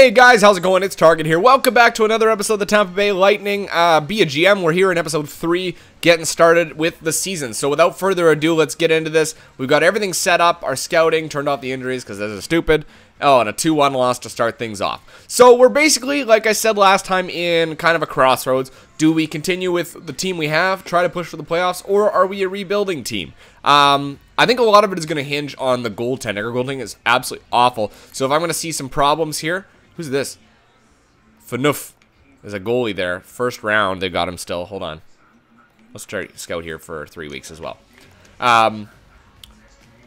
Hey guys, how's it going? It's Target here. Welcome back to another episode of the Tampa Bay Lightning. Be a GM. We're here in episode 3, getting started with the season. So without further ado, let's get into this. We've got everything set up, our scouting, turned off the injuries because those are stupid. Oh, and a 2-1 loss to start things off. So we're basically, like I said last time, in kind of a crossroads. Do we continue with the team we have, try to push for the playoffs, or are we a rebuilding team? I think a lot of it is going to hinge on the goaltending. Our goaltending is absolutely awful. So if I'm going to see some problems here, who's this? Fanuf. There's a goalie there. First round, they got him still. Hold on. Let's try to scout here for 3 weeks as well.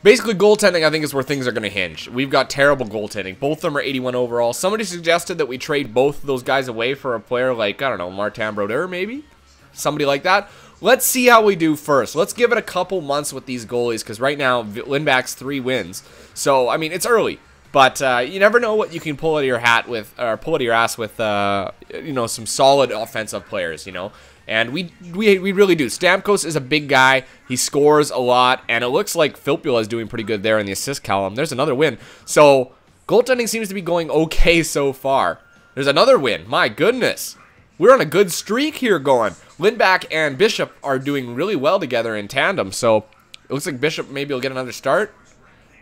Basically, goaltending, I think, is where things are going to hinge. We've got terrible goaltending. Both of them are 81 overall. Somebody suggested that we trade both of those guys away for a player like, I don't know, Martin Brodeur, maybe? Somebody like that. Let's see how we do first. Let's give it a couple months with these goalies, because right now, Lindback's 3 wins. So, I mean, it's early. But you never know what you can pull out of your hat with, or pull out of your ass with, you know, some solid offensive players, you know. And we really do. Stamkos is a big guy. He scores a lot, and it looks like Filppula is doing pretty good there in the assist column. There's another win. So goaltending seems to be going okay so far. There's another win. My goodness. We're on a good streak here going. Lindback and Bishop are doing really well together in tandem. So it looks like Bishop maybe will get another start.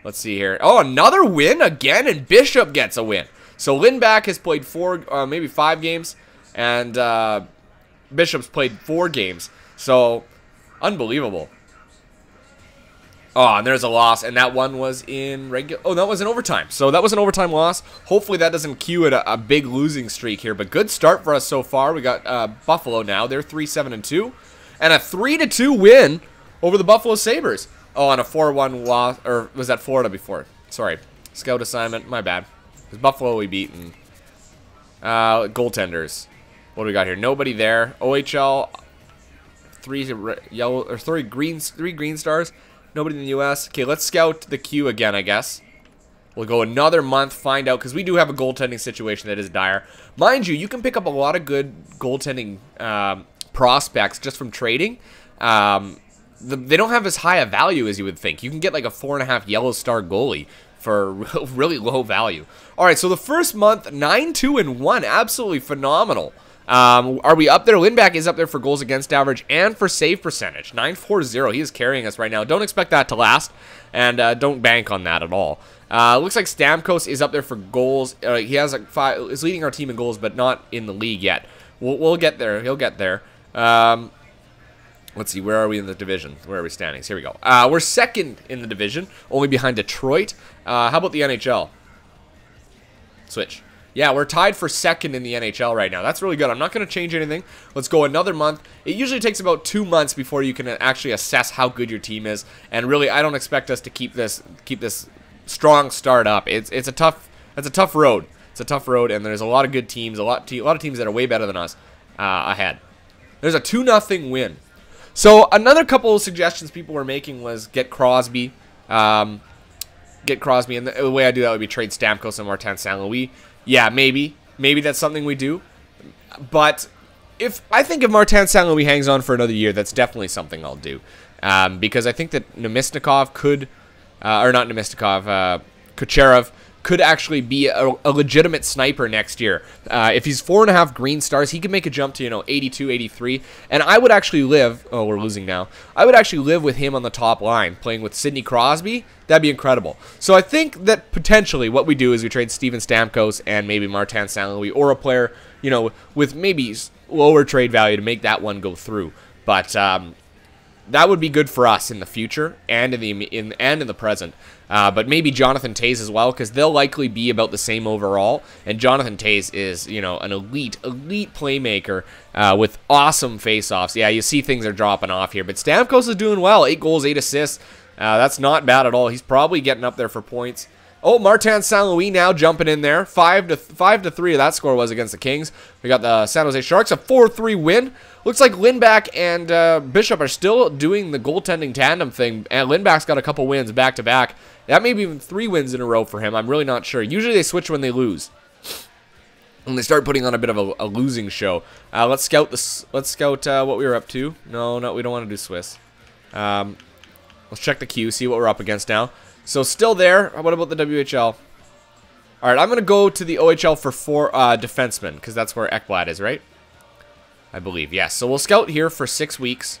Let's see here. Oh, another win again, and Bishop gets a win. So Lindback has played 4, maybe 5 games, and Bishop's played 4 games. So, unbelievable. Oh, and there's a loss, and that one was in regular. Oh, that was in overtime. So that was an overtime loss. Hopefully that doesn't cue at a big losing streak here. But good start for us so far. We got Buffalo now. They're 3-7-2, and a 3-2 win over the Buffalo Sabres. Oh, and a 4-1 loss, or was that Florida before? Sorry, scout assignment. My bad. It was Buffalo we beat. And goaltenders. What do we got here? Nobody there. OHL, 3 yellow or 3 green stars. Nobody in the U.S. Okay, let's scout the queue again, I guess. We'll go another month, find out, because we do have a goaltending situation that is dire. Mind you, you can pick up a lot of good goaltending prospects just from trading. They don't have as high a value as you would think. You can get like a 4.5 yellow star goalie for really low value. All right, so the first month, 9-2-1, absolutely phenomenal. Are we up there? Lindback is up there for goals against average and for save percentage. 940. He is carrying us right now. Don't expect that to last, and don't bank on that at all. Looks like Stamkos is up there for goals. He has like 5. Is leading our team in goals, but not in the league yet. We'll get there. He'll get there. Let's see. Where are we in the division? Where are we standing? Here we go. We're second in the division, only behind Detroit. How about the NHL? Switch. Yeah, we're tied for second in the NHL right now. That's really good. I'm not going to change anything. Let's go another month. It usually takes about 2 months before you can actually assess how good your team is. And really, I don't expect us to keep this strong start up. It's a tough road. It's a tough road, and there's a lot of good teams, a lot of teams that are way better than us ahead. There's a 2-0 win. So another couple of suggestions people were making was get Crosby. And the way I do that would be trade Stamkos and Martin St. Louis. Yeah, maybe that's something we do. But I think if Martin St. Louis hangs on for another year, that's definitely something I'll do. Because I think that Nemesnikov could, or not Nemesnikov, Kucherov could actually be a legitimate sniper next year. If he's 4.5 green stars, he can make a jump to, you know, 82, 83. And I would actually live, oh, we're losing now. I would actually live with him on the top line, playing with Sidney Crosby. That'd be incredible. So I think that potentially what we do is we trade Steven Stamkos and maybe Martin St. Louis, or a player, you know, with maybe lower trade value to make that one go through. But that would be good for us in the future and in the present. But maybe Jonathan Toews as well, because they'll likely be about the same overall. And Jonathan Toews is, you know, an elite playmaker with awesome faceoffs. Yeah, you see things are dropping off here, but Stamkos is doing well. 8 goals, 8 assists. That's not bad at all. He's probably getting up there for points. Oh, Martin St. Louis now jumping in there. 5-3 of that score was against the Kings. We got the San Jose Sharks, a 4-3 win. Looks like Lindback and Bishop are still doing the goaltending tandem thing. And Lindback's got a couple wins back-to-back. That may be even 3 wins in a row for him. I'm really not sure. Usually they switch when they lose. When they start putting on a bit of a losing show. Let's scout this. Let's scout what we were up to. No, we don't want to do Swiss. Let's check the queue, see what we're up against now. So still there. What about the WHL? All right, I'm going to go to the OHL for 4 defensemen, because that's where Ekblad is, right? I believe, yes. So we'll scout here for 6 weeks.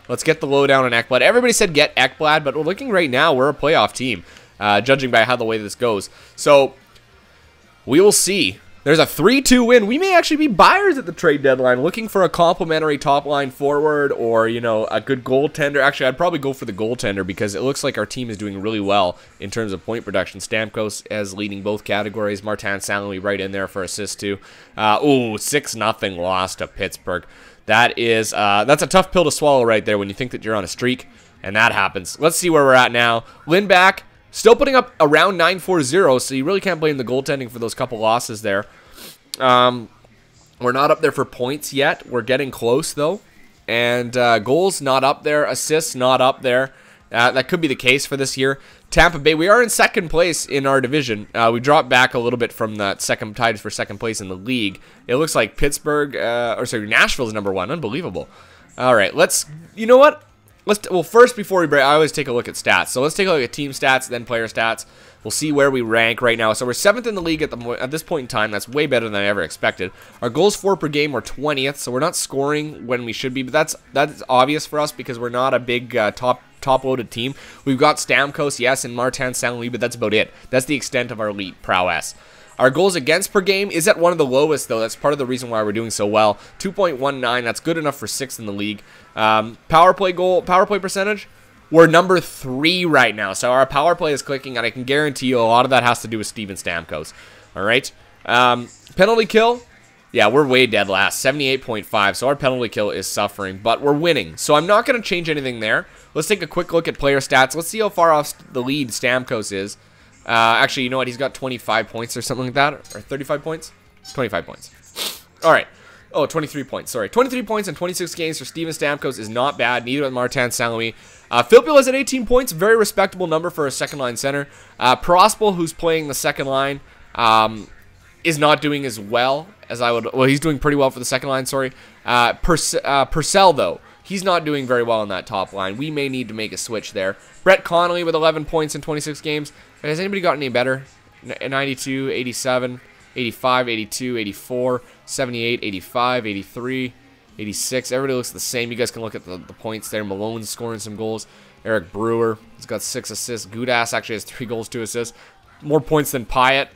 Let's get the lowdown on Ekblad. Everybody said get Ekblad, but we're looking right now, we're a playoff team, judging by how the way this goes. So we will see. There's a 3-2 win. We may actually be buyers at the trade deadline, looking for a complimentary top-line forward or, you know, a good goaltender. Actually, I'd probably go for the goaltender because it looks like our team is doing really well in terms of point production. Stamkos is leading both categories. Martin Saint-Louis right in there for assists, too. Ooh, 6-0 loss to Pittsburgh. That's a tough pill to swallow right there when you think that you're on a streak, and that happens. Let's see where we're at now. Lindback still putting up around 940, so you really can't blame the goaltending for those couple losses there. We're not up there for points yet. We're getting close, though. And goals not up there. Assists not up there. That could be the case for this year. Tampa Bay, we are in second place in our division. We dropped back a little bit from that tied for second place in the league. It looks like Pittsburgh, Nashville's #1. Unbelievable. All right, you know what? Well, first, before we break, I always take a look at stats. So let's take a look at team stats, then player stats. We'll see where we rank right now. So we're 7th in the league at this point in time. That's way better than I ever expected. Our goals for per game, we're 20th, so we're not scoring when we should be. But that's obvious for us because we're not a big top-loaded team. We've got Stamkos, yes, and Martin Saint-Louis, but that's about it. That's the extent of our elite prowess. Our goals against per game is at one of the lowest, though. That's part of the reason why we're doing so well. 2.19. That's good enough for 6th in the league. Power play percentage, we're number 3 right now. So our power play is clicking, and I can guarantee you a lot of that has to do with Steven Stamkos. All right. Penalty kill, yeah, we're way dead last, 78.5. So our penalty kill is suffering, but we're winning. So I'm not going to change anything there. Let's take a quick look at player stats. Let's see how far off the lead Stamkos is. Actually, you know what? He's got 25 points or something like that. Or 35 points? 25 points. All right. Oh, 23 points. Sorry. 23 points in 26 games for Steven Stamkos is not bad. Neither with Martin Saint-Louis. Filppula is at 18 points. Very respectable number for a second-line center. Prospel, who's playing the second line, is not doing as well as I would. Well, he's doing pretty well for the second line, sorry. Purcell, though, he's not doing very well on that top line. We may need to make a switch there. Brett Connolly with 11 points in 26 games. Has anybody gotten any better? 92, 87, 85, 82, 84, 78, 85, 83, 86. Everybody looks the same. You guys can look at the points there. Malone's scoring some goals. Eric Brewer has got 6 assists. Gudas actually has 3 goals, 2 assists. More points than Pyatt.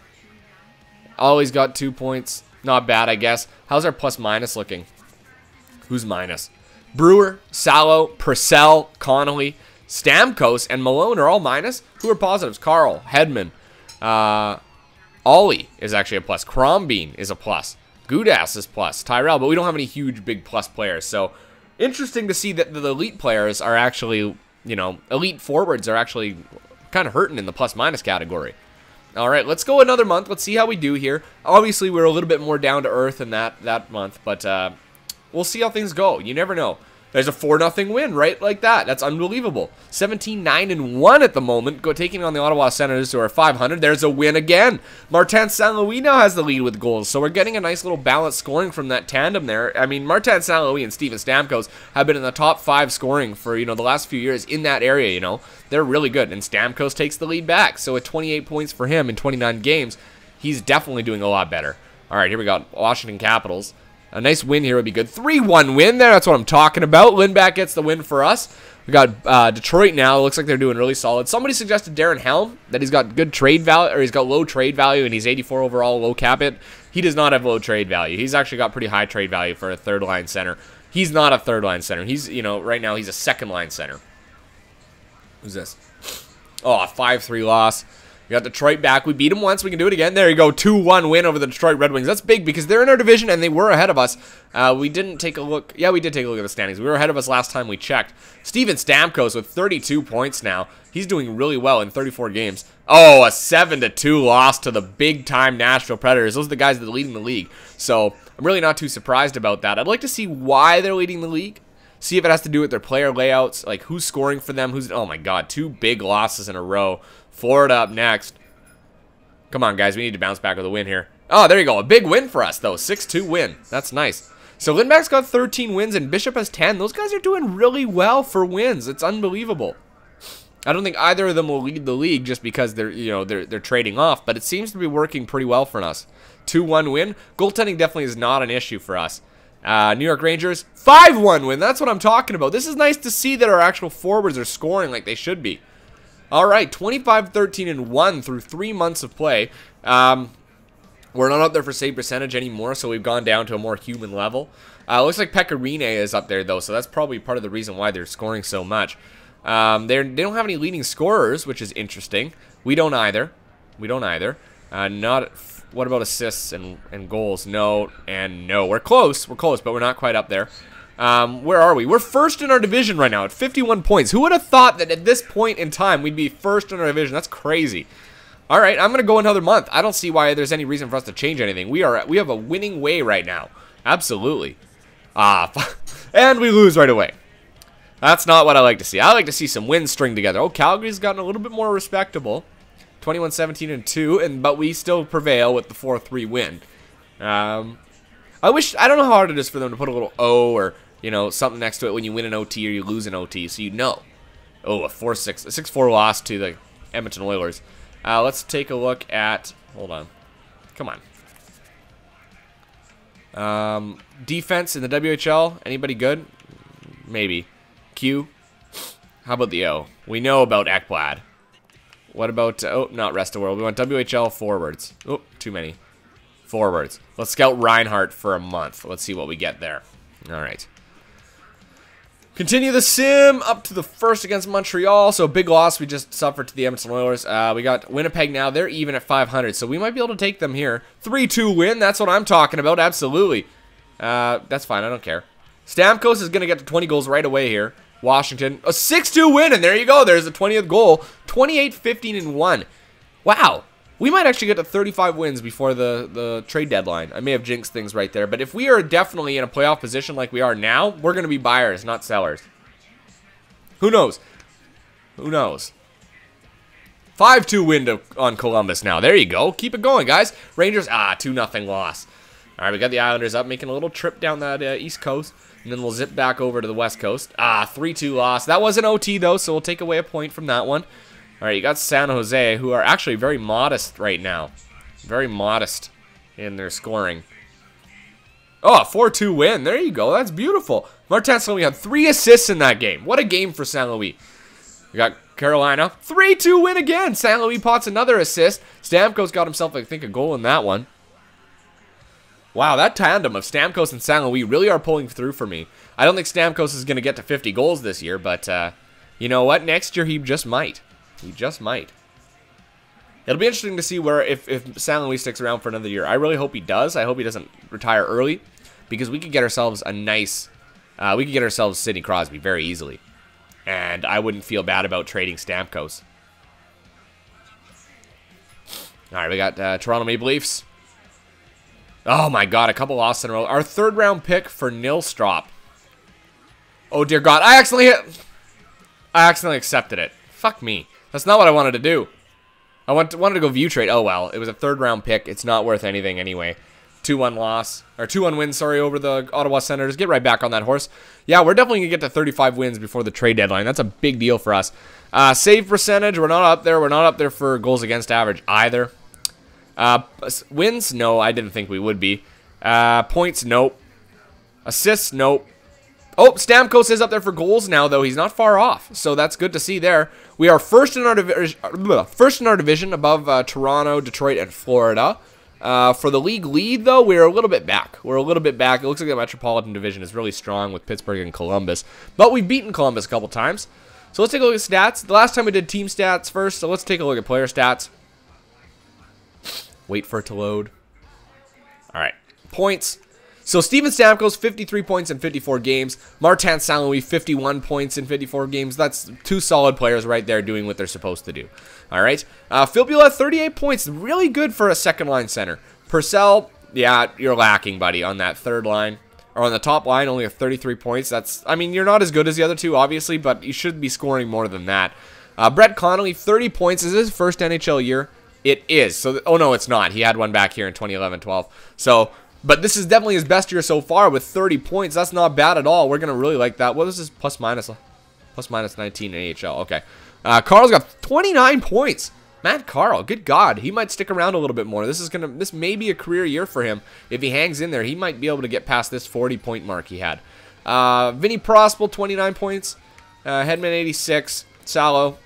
Always got 2 points. Not bad, I guess. How's our plus-minus looking? Who's minus? Brewer, Salo, Purcell, Connolly, Stamkos, and Malone are all minus. Who are positives? Carl, Hedman, Ollie is actually a plus. Crombeen is a plus. Gudas is plus. Tyrell, but we don't have any huge big plus players. So interesting to see that the elite players are actually, you know, elite forwards are actually kind of hurting in the plus-minus category. All right, let's go another month. Let's see how we do here. Obviously, we're a little bit more down to earth in that month, but we'll see how things go. You never know. There's a 4-0 win, right? Like that. That's unbelievable. 17-9-1 at the moment. Taking on the Ottawa Senators, who are 500. There's a win again. Martin Saint-Louis now has the lead with goals. So we're getting a nice little balanced scoring from that tandem there. I mean, Martin Saint-Louis and Steven Stamkos have been in the top 5 scoring for, you know, the last few years in that area, you know. They're really good. And Stamkos takes the lead back. So at 28 points for him in 29 games, he's definitely doing a lot better. All right, here we go. Washington Capitals. A nice win here would be good. 3-1 win there. That's what I'm talking about. Lindback gets the win for us. We got Detroit now. It looks like they're doing really solid. Somebody suggested Darren Helm, that he's got good trade value, or he's got low trade value, and he's 84 overall, low cap it. He does not have low trade value. He's actually got pretty high trade value for a third-line center. He's not a third-line center. He's, you know, right now he's a second-line center. Who's this? Oh, a 5-3 loss. We got Detroit back. We beat them once. We can do it again. There you go. 2-1 win over the Detroit Red Wings. That's big because they're in our division and they were ahead of us. We didn't take a look. Yeah, we did take a look at the standings. We were ahead of us last time we checked. Steven Stamkos with 32 points now. He's doing really well in 34 games. Oh, a 7-2 loss to the big-time Nashville Predators. Those are the guys that are leading the league. So I'm really not too surprised about that. I'd like to see why they're leading the league. See if it has to do with their player layouts, like who's scoring for them, oh my god, 2 big losses in a row. Florida up next. Come on, guys, we need to bounce back with a win here. Oh, there you go, a big win for us, though, 6-2 win. That's nice. So Lindback's got 13 wins, and Bishop has 10. Those guys are doing really well for wins. It's unbelievable. I don't think either of them will lead the league just because they're trading off, but it seems to be working pretty well for us. 2-1 win. Goaltending definitely is not an issue for us. New York Rangers, 5-1 win. That's what I'm talking about. This is nice to see that our actual forwards are scoring like they should be. All right, 25-13-1 through 3 months of play. We're not up there for save percentage anymore, so we've gone down to a more human level. Looks like Pecorine is up there, though, so that's probably part of the reason why they're scoring so much. They don't have any leading scorers, which is interesting. We don't either. What about assists and goals? No and no. We're close, but we're not quite up there. Where are we? We're first in our division right now at 51 points. Who would have thought that at this point in time we'd be first in our division? That's crazy. All right, I'm going to go another month. I don't see why there's any reason for us to change anything. We have a winning way right now. Absolutely. And we lose right away. That's not what I like to see. I like to see some wins string together. Oh, Calgary's gotten a little bit more respectable. 21-17-2, but we still prevail with the 4-3 win. I don't know how hard it is for them to put a little O or, something next to it when you win an OT or you lose an OT, so you know. Oh, a 6-4 loss to the Edmonton Oilers. Let's take a look at, hold on. Come on. Defense in the WHL, anybody good? Maybe. Q. How about the O? We know about Ekblad. What about, not rest of the world. We want WHL forwards. Oh, too many. Forwards. Let's scout Reinhardt for a month. Let's see what we get there. All right. Continue the sim up to the first against Montreal. So big loss we just suffered to the Edmonton Oilers. We got Winnipeg now. They're even at 500. So we might be able to take them here. 3-2 win. That's what I'm talking about. Absolutely. That's fine. I don't care. Stamkos is going to get to 20 goals right away here. Washington. A 6-2 win. And there you go. There's the 20th goal. 28-15-1. Wow. We might actually get to 35 wins before the trade deadline. I may have jinxed things right there. But if we are definitely in a playoff position like we are now, we're going to be buyers, not sellers. Who knows? Who knows? 5-2 win on Columbus now. There you go. Keep it going, guys. Rangers, 2-0 loss. All right, we got the Islanders up, making a little trip down that East Coast. And then we'll zip back over to the West Coast. 3-2 loss. That was an OT, though, so we'll take away a point from that one. All right, you got San Jose, who are actually very modest right now. Very modest in their scoring. Oh, a 4-2 win. There you go. That's beautiful. Martin St. Louis had 3 assists in that game. What a game for St. Louis. We got Carolina. 3-2 win again. St. Louis pots another assist. Stamkos got himself, I think, a goal in that one. Wow, that tandem of Stamkos and St. Louis really are pulling through for me. I don't think Stamkos is going to get to 50 goals this year, but you know what? Next year he just might. He just might. It'll be interesting to see where if St. Louis sticks around for another year. I really hope he does. I hope he doesn't retire early, because we could get ourselves a nice, we could get ourselves Sidney Crosby very easily, and I wouldn't feel bad about trading Stamkos. All right, we got Toronto Maple Leafs. Oh my God, a couple losses in a row. Our 3rd round pick for Nilstrop. Oh dear God, I accidentally accepted it. Fuck me. That's not what I wanted to do. I wanted to go view trade. Oh well, it was a 3rd round pick. It's not worth anything anyway. 2-1 loss, or 2-1 win, sorry, over the Ottawa Senators. Get right back on that horse. Yeah, we're definitely going to get to 35 wins before the trade deadline. That's a big deal for us. Save percentage, we're not up there. We're not up there for goals against average either. Wins? No, I didn't think we would be. Points? Nope. Assists? Nope. Oh, Stamkos is up there for goals now, though. He's not far off, so that's good to see there. We are first in our division above Toronto, Detroit, and Florida. For the league lead, though, we're a little bit back. It looks like the Metropolitan Division is really strong with Pittsburgh and Columbus, but we've beaten Columbus a couple times. So let's take a look at stats. The last time we did team stats first, so let's take a look at player stats. Wait for it to load. All right, points. So Steven Stamkos, 53 points in 54 games. Martin St. Louis, 51 points in 54 games. That's 2 solid players right there doing what they're supposed to do. All right. Filppula, 38 points. Really good for a second-line center. Purcell, yeah, you're lacking, buddy, on that 3rd line. Or on the top line, only 33 points. I mean, you're not as good as the other 2, obviously, but you should be scoring more than that. Brett Connolly, 30 points. Is this his first NHL year? It is. So, oh, no, it's not. He had one back here in 2011-12. So... But this is definitely his best year so far with 30 points. That's not bad at all. We're going to really like that. What is this plus minus 19 in AHL? Okay. Carl's got 29 points. Matt Carl, good God, he might stick around a little bit more. This may be a career year for him. If he hangs in there, he might be able to get past this 40-point mark he had. Vinny Prospel, 29 points. Hedman, 86. Salo.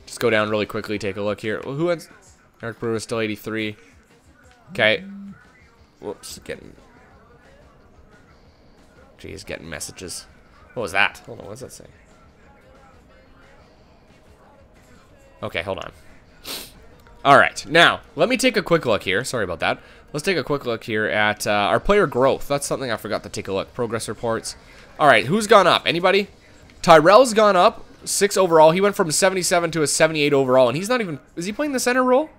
Just go down really quickly, take a look here. Who has... Eric Brewer still 83. Okay. Whoops, getting messages. What was that? Hold on, what does that say? Okay, hold on. Alright, now, let me take a quick look here. Sorry about that. Let's take a quick look here at our player growth. That's something I forgot to take a look. Progress reports. Alright, who's gone up? Anybody? Tyrell's gone up. 6 overall. He went from 77 to a 78 overall, and he's not even... Is he playing the center role?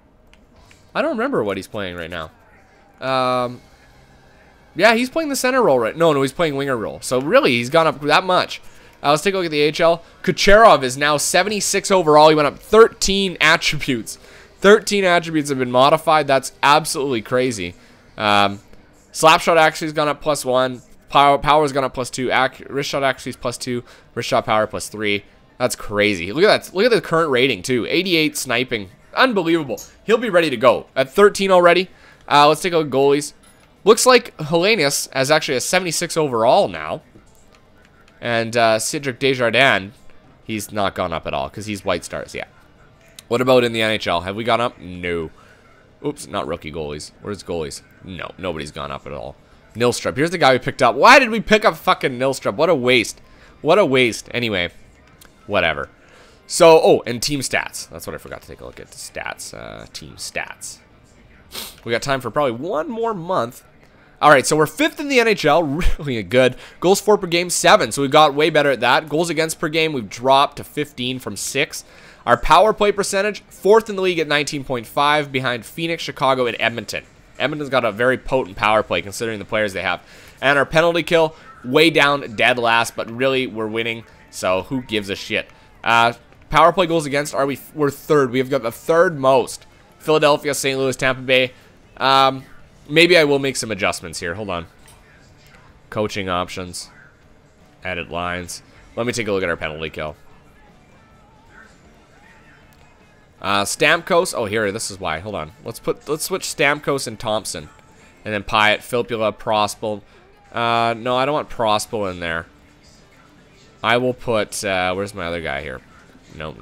I don't remember what he's playing right now. Yeah, he's playing the center role right... No, he's playing winger role. So, really, he's gone up that much. Let's take a look at the AHL. Kucherov is now 76 overall. He went up 13 attributes. 13 attributes have been modified. That's absolutely crazy. Slapshot actually has gone up +1. Power's gone up +2. Wrist shot actually is +2. Wrist shot power +3. That's crazy. Look at that. Look at the current rating, too. 88 sniping. Unbelievable. He'll be ready to go. At 13 already. Let's take a look at goalies. Looks like Hellenius has actually a 76 overall now. And Cedric Desjardins, he's not gone up at all because he's White Stars, yeah. What about in the NHL? Have we gone up? No. Oops, not rookie goalies. Where's goalies? No, nobody's gone up at all. Nilstrup, here's the guy we picked up. Why did we pick up fucking Nilstrup? What a waste. What a waste. Anyway, whatever. So, oh, and team stats. That's what I forgot to take a look at. The stats, team stats. We got time for probably one more month. All right, so we're 5th in the NHL, really good. Goals for per game, 7, so we've got way better at that. Goals against per game, we've dropped to 15 from 6. Our power play percentage, 4th in the league at 19.5, behind Phoenix, Chicago, and Edmonton. Edmonton's got a very potent power play considering the players they have. And our penalty kill, way down, dead last, but really, we're winning, so who gives a shit. Power play goals against, we're 3rd. We've got the 3rd most. Philadelphia, St. Louis, Tampa Bay. Maybe I will make some adjustments here. Hold on. Coaching options. Edit lines. Let me take a look at our penalty kill. Stamkos. Oh, here. This is why. Hold on. Let's switch Stamkos and Thompson. And then Pyatt, Filppula, Prospel. No, I don't want Prospel in there. I will put... where's my other guy here? No.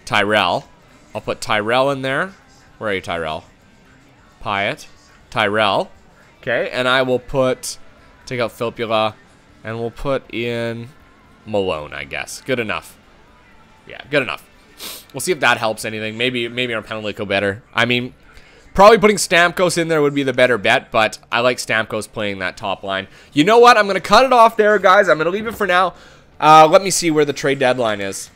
Tyrell. I'll put Tyrell in there. Where are you, Tyrell? Pyatt, Tyrell, okay, and I will take out Filppula, and we'll put in Malone, I guess. Good enough. Yeah, good enough. We'll see if that helps anything. Maybe our penalty go better. I mean, probably putting Stamkos in there would be the better bet, but I like Stamkos playing that top line. You know what? I'm going to cut it off there, guys. I'm going to leave it for now. Let me see where the trade deadline is.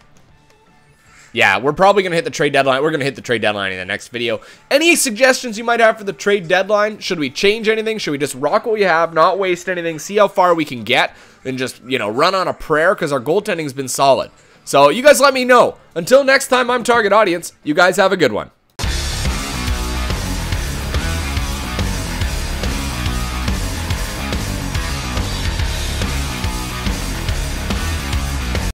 Yeah, we're probably going to hit the trade deadline. We're going to hit the trade deadline in the next video. Any suggestions you might have for the trade deadline? Should we change anything? Should we just rock what we have, not waste anything, see how far we can get, and just, you know, run on a prayer? Because our goaltending's been solid. So you guys let me know. Until next time, I'm Target Audience. You guys have a good one.